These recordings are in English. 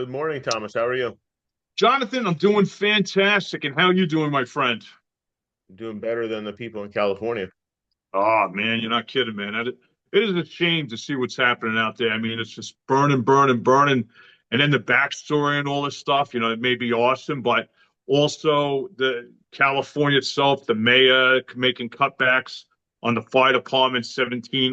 Good morning, Thomas. How are you? Jonathan, I'm doing fantastic. And how you doing, my friend? Doing better than the people in California. Oh, man, you're not kidding, man. It is a shame to see what's happening out there. I mean, it's just burning, burning, burning. And then the backstory and all this stuff, it may be awesome, but also the California itself, the mayor making cutbacks on the fire department,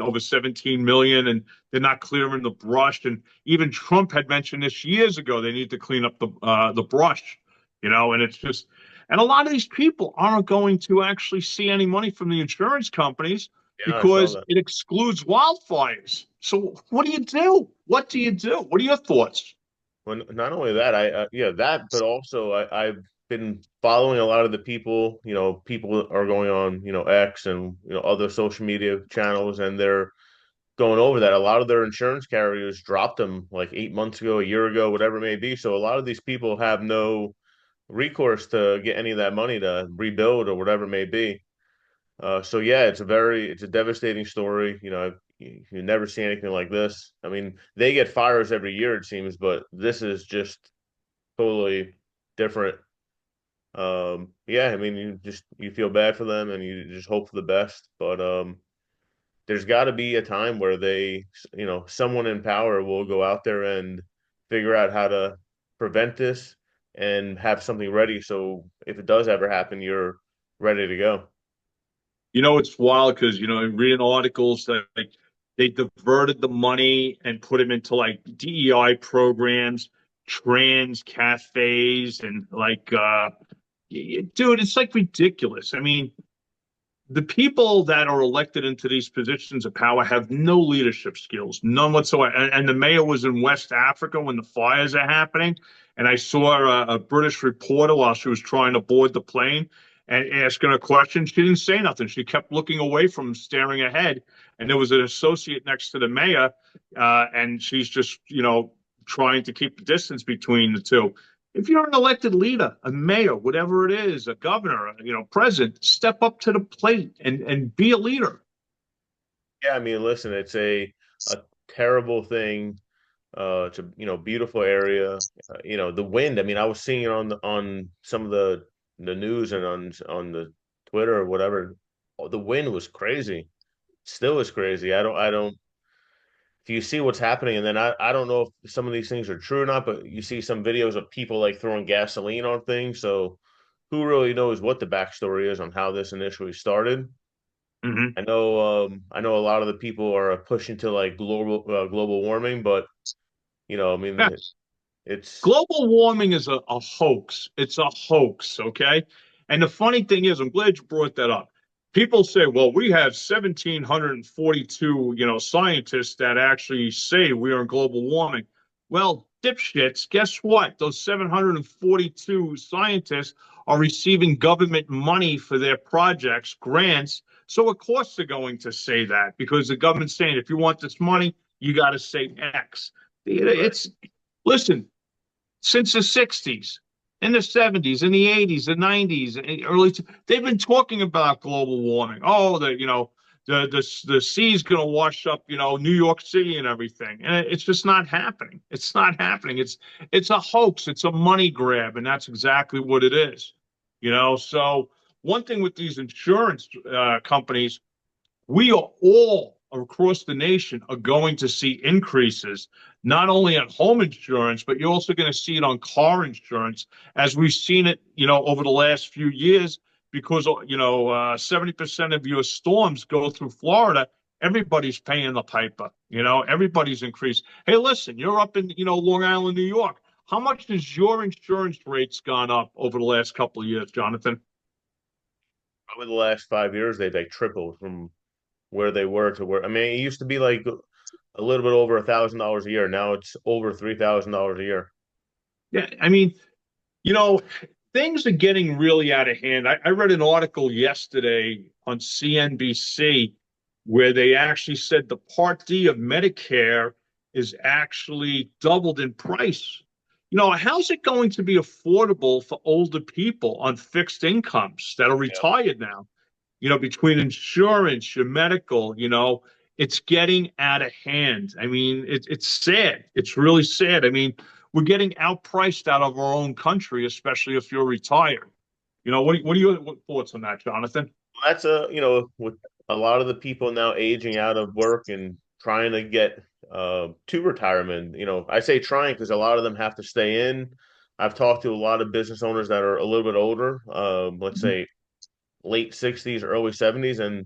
over 17 million, and they're not clearing the brush. And even Trump had mentioned this years ago, they need to clean up the brush, and it's just and a lot of these people aren't going to actually see any money from the insurance companies Yeah, I saw because that. it excludes wildfires. So what do you do? What do you do? What are your thoughts? Well, not only that, yeah, that, but also I've been following a lot of the people. People are going on, X and other social media channels, and they're going over that. A lot of their insurance carriers dropped them like 8 months ago, a year ago, whatever it may be. So a lot of these people have no recourse to get any of that money to rebuild or whatever it may be. So yeah, it's a devastating story. You never see anything like this. I mean, they get fires every year, it seems, but this is just totally different. Yeah, I mean, you feel bad for them and you just hope for the best. But there's got to be a time where someone in power will go out there and figure out how to prevent this and have something ready. So if it does ever happen, you're ready to go. It's wild because, reading articles that like they diverted the money and put them into like DEI programs, trans cafes, and dude, it's like ridiculous. I mean, the people that are elected into these positions of power have no leadership skills, none whatsoever. And the mayor was in West Africa when the fires are happening. And I saw a British reporter while she was trying to board the plane and asking a question. She didn't say nothing. She kept looking away from him, staring ahead. And there was an associate next to the mayor, and she's just, trying to keep the distance between the two. If you're an elected leader, a mayor, whatever it is, a governor, president, step up to the plate and be a leader. Yeah, I mean, listen, it's a terrible thing. It's a beautiful area. The wind. I mean, I was seeing it on some of the news and on the Twitter or whatever. Oh, the wind was crazy. Still is crazy. I don't. If you see what's happening, and then I don't know if some of these things are true or not, but you see some videos of people like throwing gasoline on things. So who really knows what the backstory is on how this initially started? Mm-hmm. I know a lot of the people are pushing to like global warming, but I mean, Yes. it's Global warming is a hoax. It's a hoax, okay? And the funny thing is, I'm glad you brought that up. People say, well, we have 1,742, scientists that actually say we are in global warming. Well, dipshits, guess what? Those 742 scientists are receiving government money for their projects, grants. So, of course, they're going to say that because the government's saying, if you want this money, you got to say X. right. It's Listen, since the 60s, in the 70s, in the 80s, the 90s, they've been talking about global warming. Oh, the sea's going to wash up, New York City and everything. And it's just not happening. It's not happening. It's a hoax. It's a money grab, and that's exactly what it is. So one thing with these insurance companies, we are all across the nation are going to see increases, not only on home insurance, but you're also going to see it on car insurance, as we've seen it, over the last few years, because 70% of your storms go through Florida. Everybody's paying the piper. Everybody's increased. Hey, listen, you're up in Long Island, New York. How much has your insurance rates gone up over the last couple of years, Jonathan? Over the last 5 years, they've like tripled from where they were to where. I mean, it used to be like a little bit over $1,000 a year. Now it's over $3,000 a year. Yeah, I mean, You know, things are getting really out of hand. I read an article yesterday on CNBC where they actually said the Part D of Medicare is actually doubled in price. How's it going to be affordable for older people on fixed incomes that are Yeah. retired now? Between insurance, your medical, it's getting out of hand. I mean, it's sad. It's really sad. I mean, we're getting outpriced out of our own country, especially if you're retired. What are your thoughts on that, Jonathan? That's with a lot of the people now aging out of work and trying to get to retirement. I say trying because a lot of them have to stay in. I've talked to a lot of business owners that are a little bit older, let's say late 60s, early 70s, and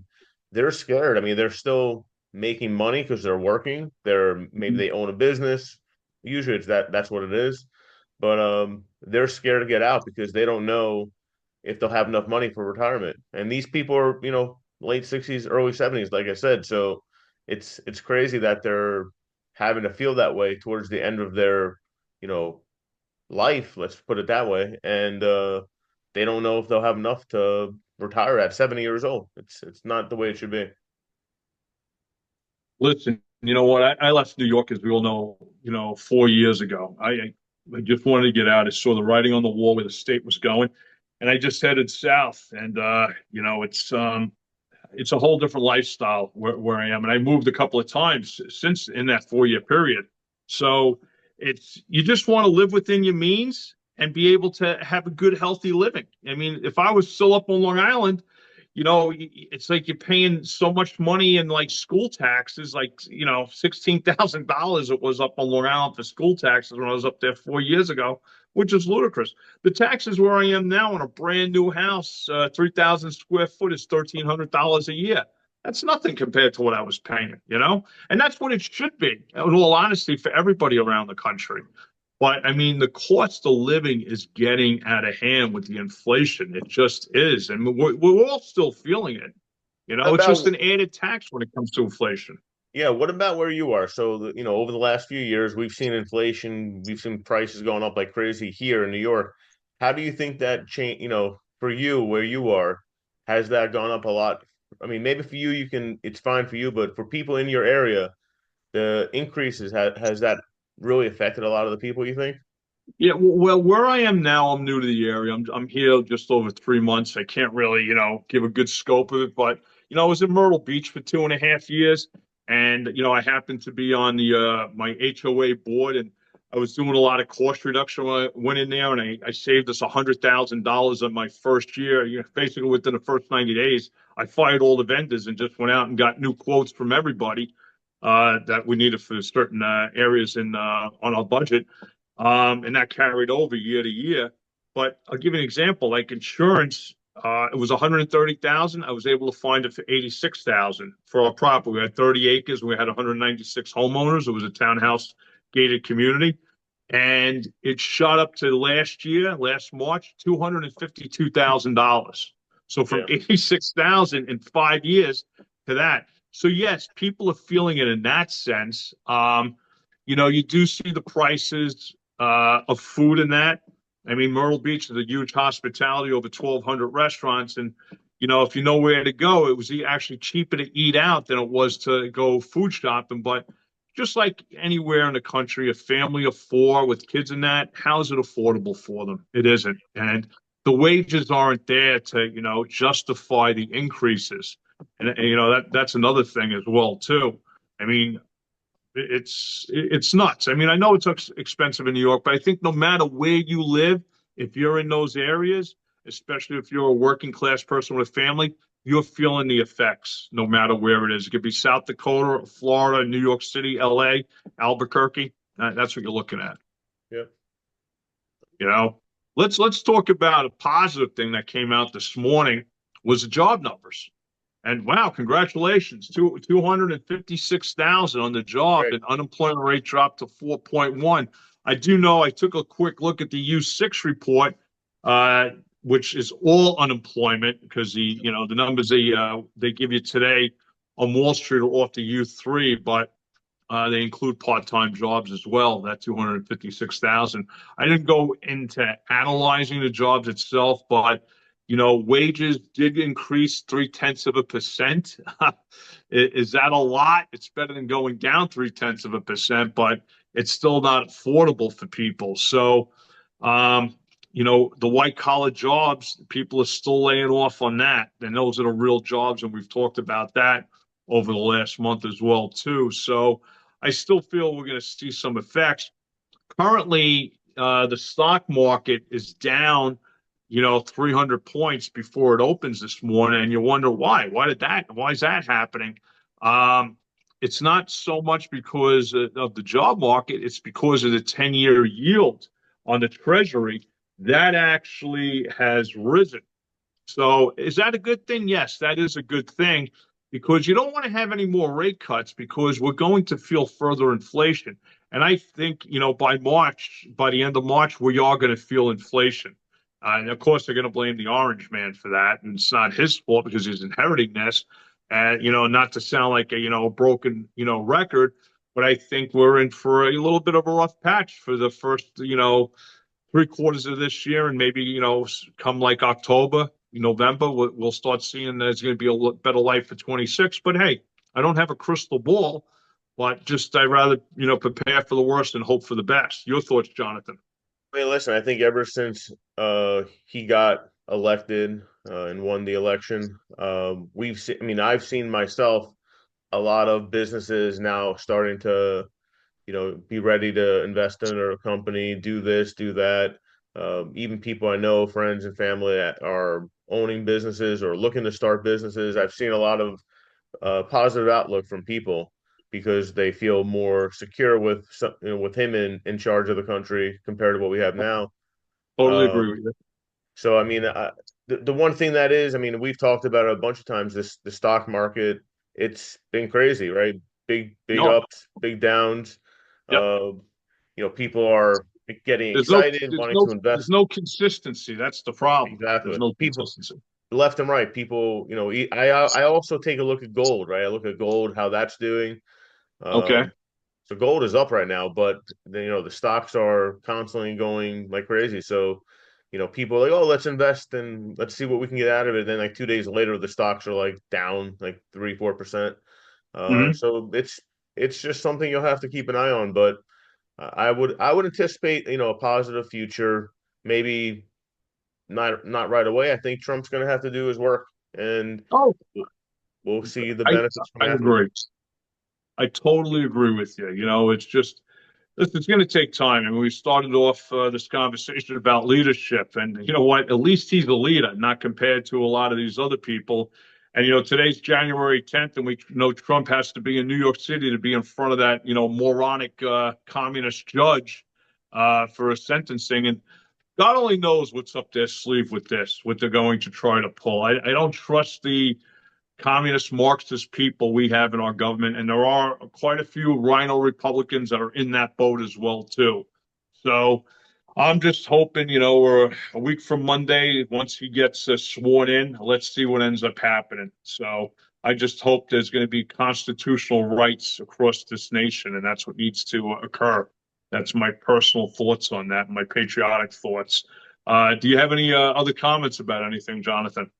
they're scared. I mean, they're still making money because they're working. Maybe they own a business. Usually that's what it is. But they're scared to get out because they don't know if they'll have enough money for retirement. And these people are, late 60s, early 70s, like I said. So it's crazy that they're having to feel that way towards the end of their, you know, life, let's put it that way. And they don't know if they'll have enough to retire at 70 years old. It's not the way it should be. Listen, you know what? I left New York, as we all know, 4 years ago. I just wanted to get out. I saw the writing on the wall where the state was going, and I just headed south. And it's a whole different lifestyle where I am. And I moved a couple of times since in that 4 year period. So it's you just want to live within your means and be able to have a good, healthy living. I mean, if I was still up on Long Island, it's like you're paying so much money in like school taxes, like, $16,000 it was up on Long Island for school taxes when I was up there 4 years ago, which is ludicrous. The taxes where I am now on a brand new house, 3,000 square foot is $1,300 a year. That's nothing compared to what I was paying. And that's what it should be, in all honesty, for everybody around the country. But I mean, the cost of living is getting out of hand with the inflation. It just is. And we're all still feeling it. It's just About an added tax when it comes to inflation. Yeah, what about where you are? So, over the last few years, we've seen inflation, we've seen prices going up like crazy here in New York. How do you think that change, for you where you are, has that gone up a lot? I mean, maybe for you, it's fine for you, but for people in your area, the increases, has that really affected a lot of the people, you think? Yeah, well, where I am now, I'm new to the area. I'm here just over 3 months. I can't really, give a good scope of it, but I was in Myrtle Beach for 2.5 years, and I happened to be on the my HOA board, and I was doing a lot of cost reduction when I went in there, and I saved us $100,000 on my first year. Basically, within the first 90 days, I fired all the vendors and just went out and got new quotes from everybody that we needed for certain areas in on our budget, and that carried over year to year. But I'll give you an example, like insurance. It was 130,000. I was able to find it for 86,000 for our property. We had 30 acres. We had 196 homeowners. It was a townhouse gated community, and it shot up to last March, $252,000. So from Yeah. 86,000 in 5 years to that. So yes, people are feeling it in that sense. You do see the prices of food in that. I mean, Myrtle Beach is a huge hospitality, over 1,200 restaurants. And, if you know where to go, it was actually cheaper to eat out than it was to go food shopping. But just like anywhere in the country, a family of four with kids in that, how's it affordable for them? It isn't. And the wages aren't there to, justify the increases. And, that's another thing as well, too. I mean, it's nuts. I mean, I know it's expensive in New York, but I think no matter where you live, if you're in those areas, especially if you're a working class person with a family, you're feeling the effects no matter where it is. It could be South Dakota, Florida, New York City, LA, Albuquerque. That's what you're looking at. Yeah. You know, let's talk about a positive thing that came out this morning was the job numbers. And wow, congratulations, 256,000 on the job, Great. and unemployment rate dropped to 4.1. I do know I took a quick look at the U6 report, which is all unemployment because the numbers they give you today on Wall Street are off the U3, but they include part-time jobs as well. That 256,000. I didn't go into analyzing the jobs itself, but wages did increase 0.3%. Is that a lot? It's better than going down 0.3%, but it's still not affordable for people. So, the white collar jobs, people are still laying off on that. And those are the real jobs. And we've talked about that over the last month as well, too. So I still feel we're going to see some effects. Currently, the stock market is down, 300 points before it opens this morning, and you wonder why. Why is that happening? Um, it's not so much because of the job market, it's because of the 10-year yield on the treasury that actually has risen. So is that a good thing? Yes, that is a good thing because you don't want to have any more rate cuts because we're going to feel further inflation. And I think, by the end of March, we are going to feel inflation. And of course, they're going to blame the orange man for that. And it's not his fault because he's inheriting this. And, not to sound like a broken, record, but I think we're in for a little bit of a rough patch for the first, 3 quarters of this year, and maybe come like October, November, we'll start seeing there's going to be a better life for 26. But hey, I don't have a crystal ball, but just I rather prepare for the worst and hope for the best. Your thoughts, Jonathan? I mean, listen, I think ever since he got elected and won the election, we've seen. I mean, I've seen myself a lot of businesses now starting to be ready to invest in a company, do this, do that. Even people I know, friends and family that are owning businesses or looking to start businesses. I've seen a lot of positive outlook from people because they feel more secure with with him in charge of the country compared to what we have now. Totally agree Um, with you. so I mean, the one thing that is, I mean, we've talked about it a bunch of times. The stock market, it's been crazy, right? Big No, ups, big downs. yep. Uh, people are getting There's no, excited, there's wanting no, to there's invest. no consistency. That's the problem. There's Exactly. no People consistency. left and right. People, I also take a look at gold, right? I look at gold, how that's doing. Okay. Um, so gold is up right now, but the stocks are constantly going like crazy. So, people are like, oh, let's invest and let's see what we can get out of it. Then like 2 days later, the stocks are like down like 3-4%. Hmm. So it's just something you'll have to keep an eye on. But I would anticipate a positive future. Maybe not right away. I think Trump's going to have to do his work, and Oh, we'll see the I benefits from I after. agree. I totally agree with you. It's just listen, it's going to take time. And we started off this conversation about leadership, and you know what? At least he's a leader, not compared to a lot of these other people. And today's January 10th, and we know Trump has to be in New York City to be in front of that moronic communist judge for a sentencing. And God only knows what's up their sleeve with this, what they're going to try to pull. I don't trust the communist Marxist people we have in our government, and there are quite a few rhino Republicans that are in that boat as well too. So I'm just hoping, we're a week from Monday. Once he gets sworn in, let's see what ends up happening. So I just hope there's going to be constitutional rights across this nation, and that's what needs to occur. That's my personal thoughts on that, my patriotic thoughts. Do you have any other comments about anything, Jonathan?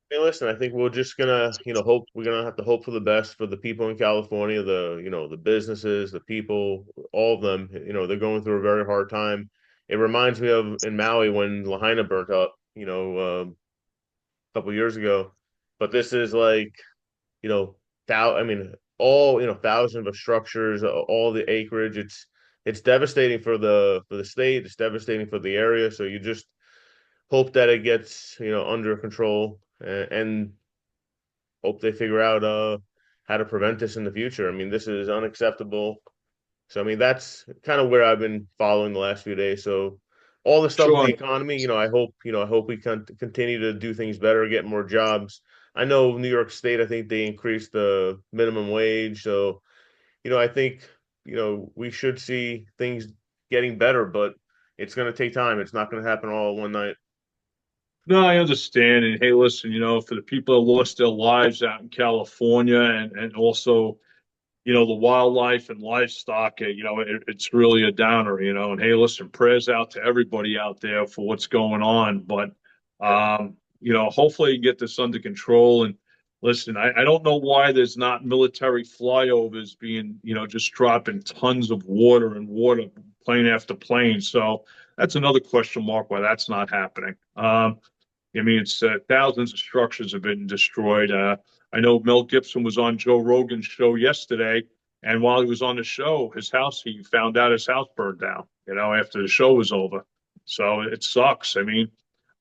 Hey, listen, I think we're just gonna, hope we're gonna have to hope for the best for the people in California, the businesses, the people, all of them. They're going through a very hard time. It reminds me of in Maui when Lahaina burnt up, a couple years ago. But this is like, I mean, all thousands of structures, all the acreage. It's devastating for the state. It's devastating for the area. So you just hope that it gets under control and hope they figure out how to prevent this in the future. I mean, this is unacceptable. So I mean, that's kind of where I've been following the last few days. So all the stuff with Sure. the economy, I hope we can continue to do things better, get more jobs. I know New York State, I think they increased the minimum wage. So, I think, we should see things getting better, but it's going to take time. It's not going to happen all in one night. No, I understand. And hey, listen, for the people that lost their lives out in California and also, the wildlife and livestock, it's really a downer, And hey, listen, prayers out to everybody out there for what's going on. But, Yeah. hopefully you get this under control. And listen, I don't know why there's not military flyovers being, just dropping tons of water and water, plane after plane. So that's another question mark why that's not happening. I mean, it's thousands of structures have been destroyed. I know Mel Gibson was on Joe Rogan's show yesterday, And while he was on the show, he found out his house burned down, after the show was over. So it sucks. I mean,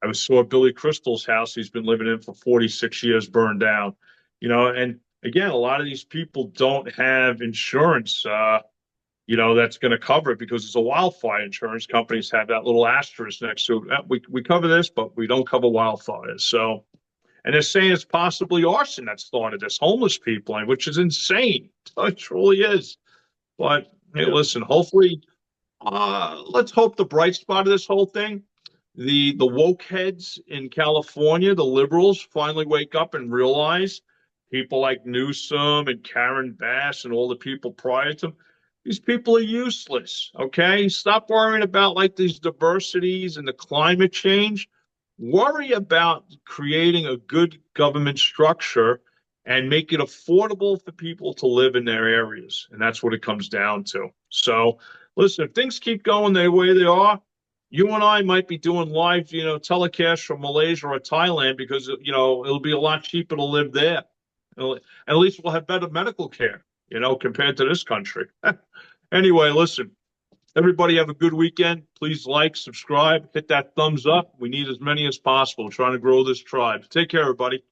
I saw Billy Crystal's house he's been living in for 46 years burned down, and again, a lot of these people don't have insurance, that's going to cover it because it's a wildfire. Insurance companies have that little asterisk next to it. We cover this, but we don't cover wildfires. So, and they're saying it's possibly arson that started this, homeless people, which is insane. It truly is. But hey, Yeah. listen, hopefully, let's hope the bright spot of this whole thing, the woke heads in California, the liberals, finally wake up and realize people like Newsom and Karen Bass and all the people prior to them, these people are useless. Okay, stop worrying about like these diversities and the climate change. Worry about creating a good government structure and make it affordable for people to live in their areas. And that's what it comes down to. So, listen, if things keep going the way they are, you and I might be doing live, telecast from Malaysia or Thailand because, it'll be a lot cheaper to live there. And at least we'll have better medical care, compared to this country. Anyway, listen, everybody have a good weekend. Please like, subscribe, hit that thumbs up. We need as many as possible trying to grow this tribe. Take care, everybody.